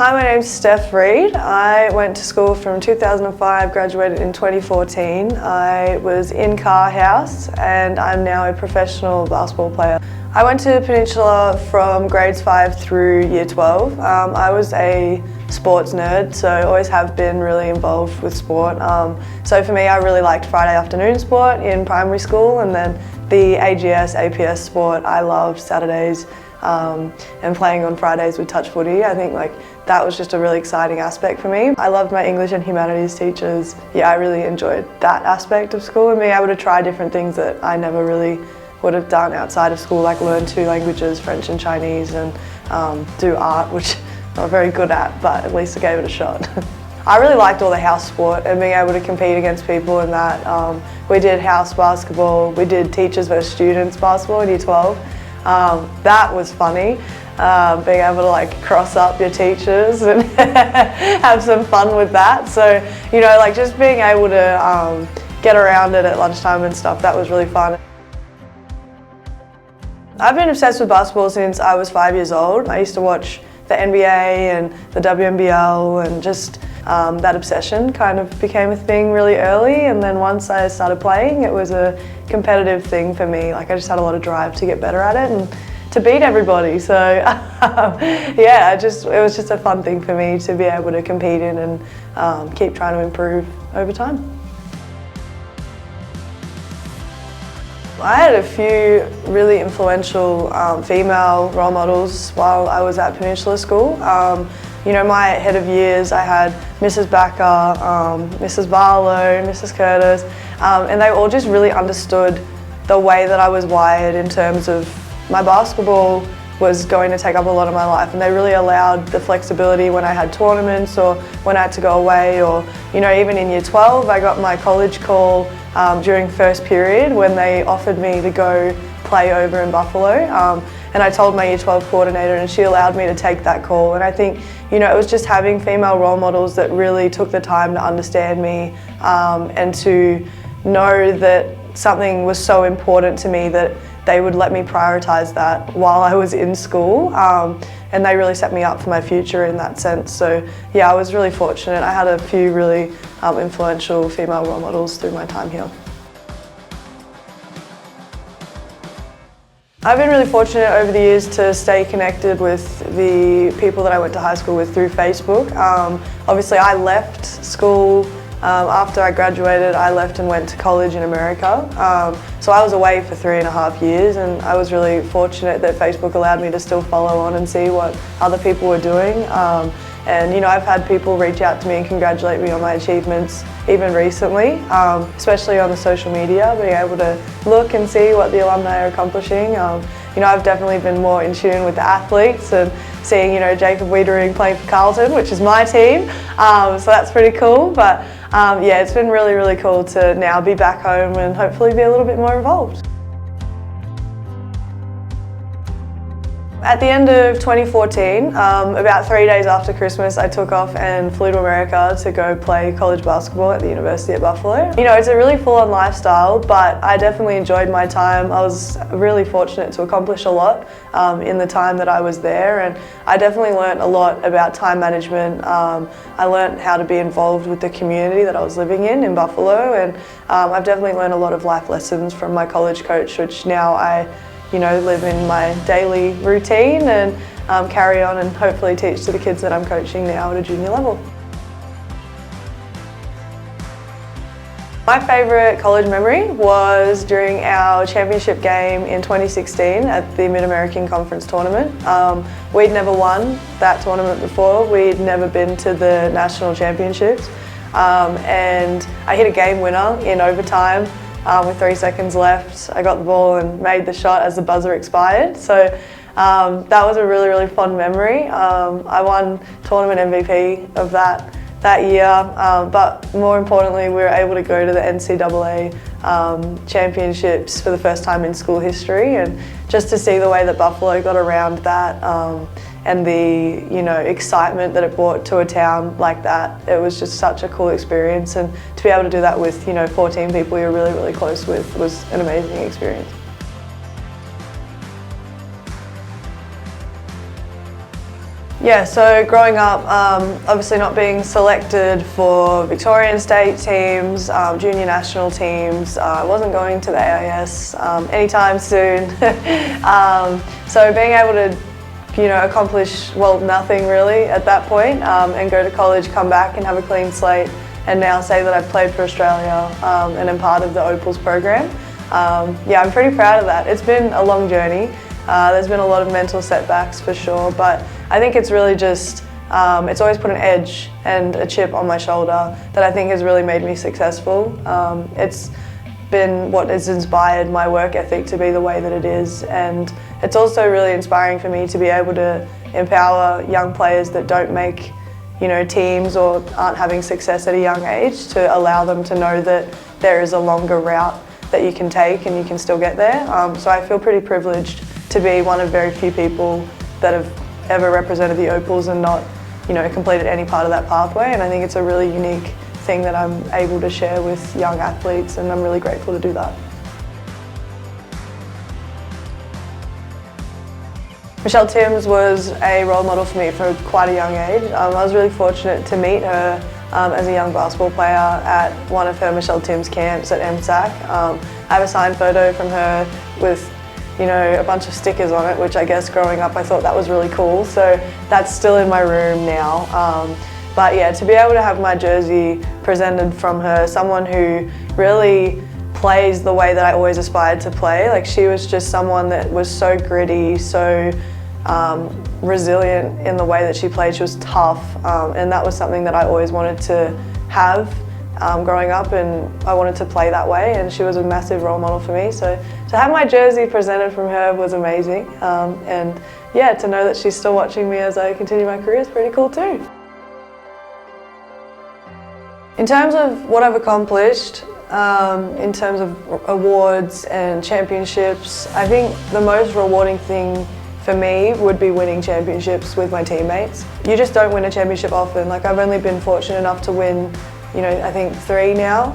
Hi, my name's Steph Reid. I went to school from 2005, graduated in 2014. I was in Car House and I'm now a professional basketball player. I went to Peninsula from grades 5 through year 12. I was a sports nerd, so I always have been really involved with sport. So for me, I really liked Friday afternoon sport in primary school, and then the AGS, APS sport, I loved Saturdays and playing on Fridays with touch footy. I think that was just a really exciting aspect for me. I loved my English and humanities teachers. Yeah, I really enjoyed that aspect of school and being able to try different things that I never really would have done outside of school, like learn 2 languages, French and Chinese, and do art, which I'm not very good at, but at least I gave it a shot. I really liked all the house sport and being able to compete against people in that. We did house basketball, we did teachers versus students basketball in year 12. That was funny, being able to cross up your teachers and have some fun with that. So, just being able to get around it at lunchtime and stuff, that was really fun. I've been obsessed with basketball since I was 5 years old. I used to watch the NBA and the WNBL, and just that obsession kind of became a thing really early, and then once I started playing, it was a competitive thing for me. I just had a lot of drive to get better at it and to beat everybody. So yeah, it was just a fun thing for me to be able to compete in and keep trying to improve over time. I had a few really influential female role models while I was at Peninsula School. My head of years, I had Mrs. Backer, Mrs. Barlow, Mrs. Curtis, and they all just really understood the way that I was wired in terms of my basketball was going to take up a lot of my life, and they really allowed the flexibility when I had tournaments or when I had to go away, or even in year 12 I got my college call during first period when they offered me to go play over in Buffalo, and I told my year 12 coordinator and she allowed me to take that call. And I think it was just having female role models that really took the time to understand me and to know that something was so important to me that they would let me prioritise that while I was in school, and they really set me up for my future in that sense. So yeah, I was really fortunate. I had a few really influential female role models through my time here. I've been really fortunate over the years to stay connected with the people that I went to high school with through Facebook. Obviously I left school after I graduated. I left and went to college in America. So I was away for 3.5 years, and I was really fortunate that Facebook allowed me to still follow on and see what other people were doing. And I've had people reach out to me and congratulate me on my achievements even recently, especially on the social media, being able to look and see what the alumni are accomplishing. I've definitely been more in tune with the athletes and seeing Jacob Wiedering playing for Carlton, which is my team, so that's pretty cool. But yeah, it's been really, really cool to now be back home and hopefully be a little bit more involved. At the end of 2014, about 3 days after Christmas, I took off and flew to America to go play college basketball at the University at Buffalo. It's a really full-on lifestyle, but I definitely enjoyed my time. I was really fortunate to accomplish a lot in the time that I was there, and I definitely learnt a lot about time management. I learnt how to be involved with the community that I was living in Buffalo, and I've definitely learned a lot of life lessons from my college coach, which now I live in my daily routine and carry on and hopefully teach to the kids that I'm coaching now at a junior level. My favourite college memory was during our championship game in 2016 at the Mid-American Conference tournament. We'd never won that tournament before. We'd never been to the national championships, and I hit a game winner in overtime. With 3 seconds left, I got the ball and made the shot as the buzzer expired. So that was a really, really fun memory. I won tournament MVP of that year, but more importantly, we were able to go to the NCAA championships for the first time in school history, and just to see the way that Buffalo got around that and the excitement that it brought to a town like that, it was just such a cool experience, and to be able to do that with 14 people you're really, really close with was an amazing experience. Yeah, so growing up, obviously not being selected for Victorian state teams, junior national teams, I wasn't going to the AIS anytime soon. So being able to, accomplish, well, nothing really at that point, and go to college, come back and have a clean slate, and now say that I've played for Australia and am part of the Opals program. Yeah, I'm pretty proud of that. It's been a long journey. There's been a lot of mental setbacks for sure, but I think it's really just, it's always put an edge and a chip on my shoulder that I think has really made me successful. It's been what has inspired my work ethic to be the way that it is, and it's also really inspiring for me to be able to empower young players that don't make teams or aren't having success at a young age, to allow them to know that there is a longer route that you can take and you can still get there. So I feel pretty privileged to be one of very few people that have ever represented the Opals and not, completed any part of that pathway. And I think it's a really unique thing that I'm able to share with young athletes, and I'm really grateful to do that. Michelle Timms was a role model for me for quite a young age. I was really fortunate to meet her as a young basketball player at one of her Michelle Timms camps at MSAC. I have a signed photo from her with a bunch of stickers on it, which I guess growing up I thought that was really cool. So that's still in my room now. But yeah, to be able to have my jersey presented from her, someone who really plays the way that I always aspired to play. Like, she was just someone that was so gritty, so resilient in the way that she played. She was tough, and that was something that I always wanted to have growing up, and I wanted to play that way, and she was a massive role model for me. So to have my jersey presented from her was amazing, and yeah, to know that she's still watching me as I continue my career is pretty cool too. In terms of what I've accomplished, in terms of awards and championships, I think the most rewarding thing for me would be winning championships with my teammates. You just don't win a championship often. Like, I've only been fortunate enough to win, I think 3 now,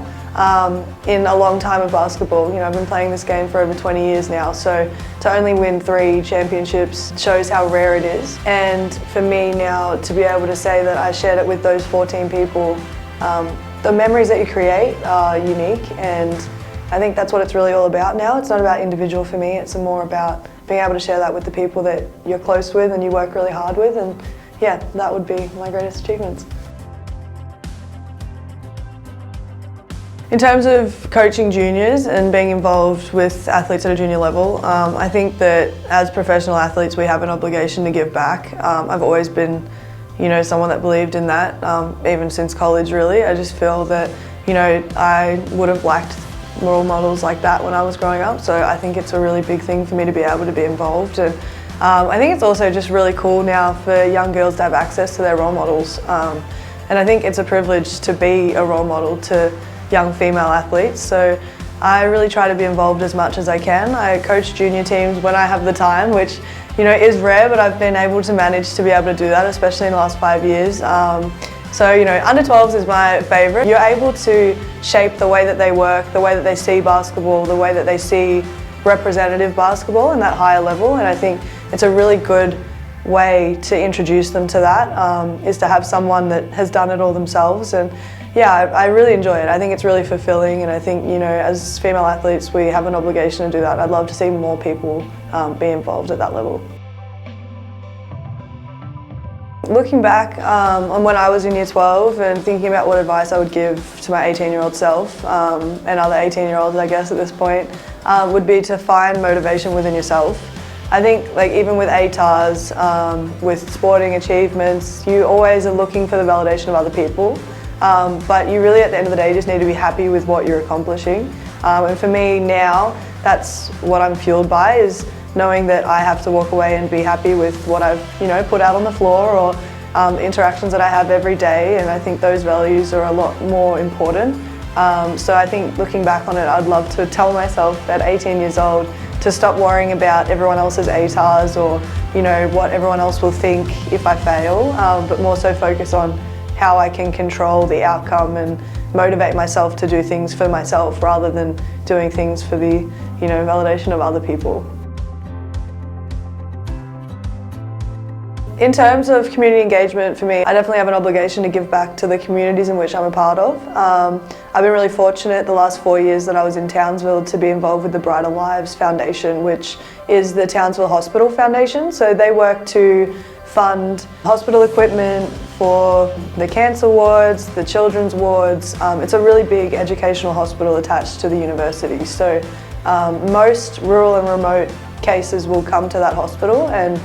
in a long time of basketball. I've been playing this game for over 20 years now, so to only win 3 championships shows how rare it is. And for me now, to be able to say that I shared it with those 14 people, the memories that you create are unique, and I think that's what it's really all about now. It's not about individual for me, it's more about being able to share that with the people that you're close with and you work really hard with, and yeah, that would be my greatest achievements. In terms of coaching juniors and being involved with athletes at a junior level, I think that as professional athletes we have an obligation to give back. I've always been someone that believed in that, even since college really. I just feel that, I would have lacked role models like that when I was growing up, so I think it's a really big thing for me to be able to be involved. And I think it's also just really cool now for young girls to have access to their role models. And I think it's a privilege to be a role model to young female athletes, so I really try to be involved as much as I can. I coach junior teams when I have the time, which is rare, but I've been able to manage to be able to do that, especially in the last 5 years. So under 12s is my favourite. You're able to shape the way that they work, the way that they see basketball, the way that they see representative basketball in that higher level, and I think it's a really good way to introduce them to that, is to have someone that has done it all themselves. And yeah, I really enjoy it. I think it's really fulfilling, and I think, as female athletes we have an obligation to do that. I'd love to see more people be involved at that level. Looking back on when I was in year 12 and thinking about what advice I would give to my 18-year-old self, and other 18-year-olds I guess at this point, would be to find motivation within yourself. I think even with ATARs, with sporting achievements, you always are looking for the validation of other people. But you really, at the end of the day, just need to be happy with what you're accomplishing. And for me now, that's what I'm fueled by, is knowing that I have to walk away and be happy with what I've put out on the floor, or interactions that I have every day, and I think those values are a lot more important. So I think looking back on it, I'd love to tell myself at 18 years old to stop worrying about everyone else's ATARs or what everyone else will think if I fail, but more so focus on how I can control the outcome and motivate myself to do things for myself rather than doing things for the validation of other people. In terms of community engagement for me, I definitely have an obligation to give back to the communities in which I'm a part of. I've been really fortunate the last 4 years that I was in Townsville to be involved with the Brighter Lives Foundation, which is the Townsville Hospital Foundation. So they work to fund hospital equipment for the cancer wards, the children's wards. It's a really big educational hospital attached to the university. So most rural and remote cases will come to that hospital and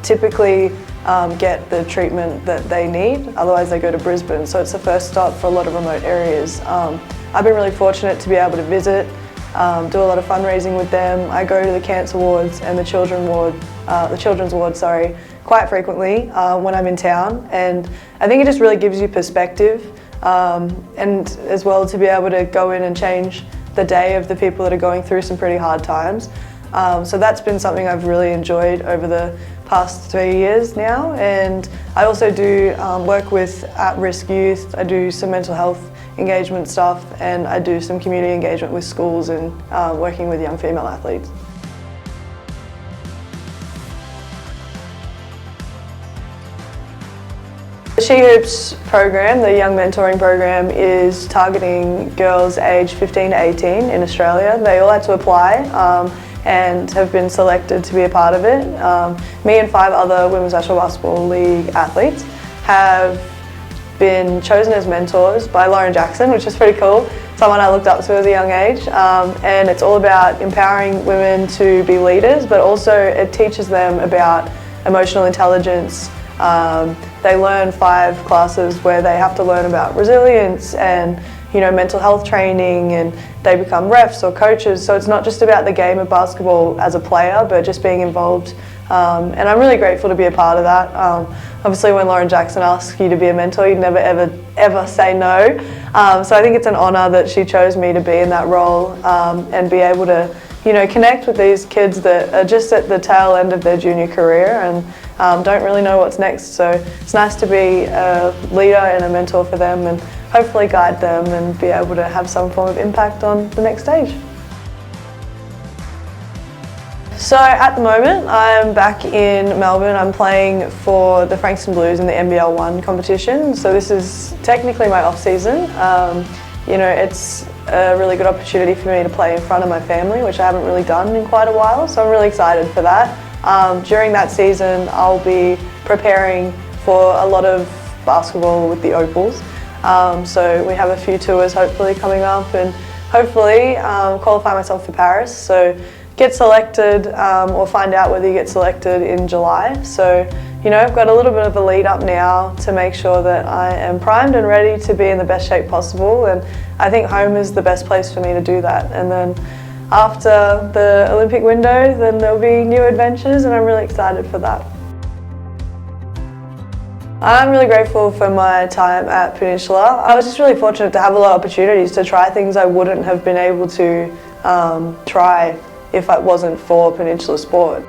typically get the treatment that they need, otherwise they go to Brisbane. So it's the first stop for a lot of remote areas. I've been really fortunate to be able to visit, do a lot of fundraising with them. I go to the cancer wards and the children's ward, quite frequently when I'm in town, and I think it just really gives you perspective, and as well to be able to go in and change the day of the people that are going through some pretty hard times. So that's been something I've really enjoyed over the past 3 years now, and I also do work with at-risk youth. I do some mental health engagement stuff, and I do some community engagement with schools and working with young female athletes. The She Hoops program, the Young Mentoring program, is targeting girls aged 15 to 18 in Australia. They all had to apply and have been selected to be a part of it. Me and 5 other Women's National Basketball League athletes have been chosen as mentors by Lauren Jackson, which is pretty cool, someone I looked up to at a young age. And it's all about empowering women to be leaders, but also it teaches them about emotional intelligence. They learn 5 classes where they have to learn about resilience and mental health training, and they become refs or coaches. So it's not just about the game of basketball as a player, but just being involved. And I'm really grateful to be a part of that. Obviously when Lauren Jackson asks you to be a mentor, you'd never ever say no. So I think it's an honour that she chose me to be in that role, and be able to connect with these kids that are just at the tail end of their junior career and don't really know what's next. So it's nice to be a leader and a mentor for them, and hopefully guide them and be able to have some form of impact on the next stage. So at the moment I'm back in Melbourne. I'm playing for the Frankston Blues in the NBL 1 competition. So this is technically my off season. It's a really good opportunity for me to play in front of my family, which I haven't really done in quite a while. So I'm really excited for that. During that season I'll be preparing for a lot of basketball with the Opals. So we have a few tours hopefully coming up, and hopefully qualify myself for Paris. So get selected or find out whether you get selected in July. So I've got a little bit of a lead up now to make sure that I am primed and ready to be in the best shape possible, and I think home is the best place for me to do that. And then after the Olympic window, then there'll be new adventures, and I'm really excited for that. I'm really grateful for my time at Peninsula. I was just really fortunate to have a lot of opportunities to try things I wouldn't have been able to try if it wasn't for Peninsula Sport.